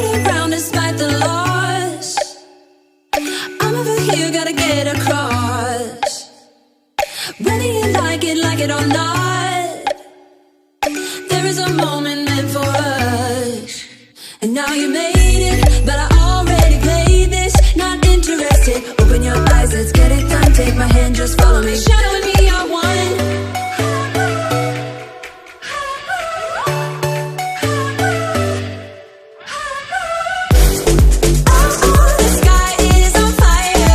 get around despite the loss. I'm over here, gotta get across. Whether you like it or not, there is a moment meant for us. And now you made it, but I already played this. Not interested, open your eyes, let's get it done. Take my hand, just follow me. Shadow and me are one. The sky is on fire.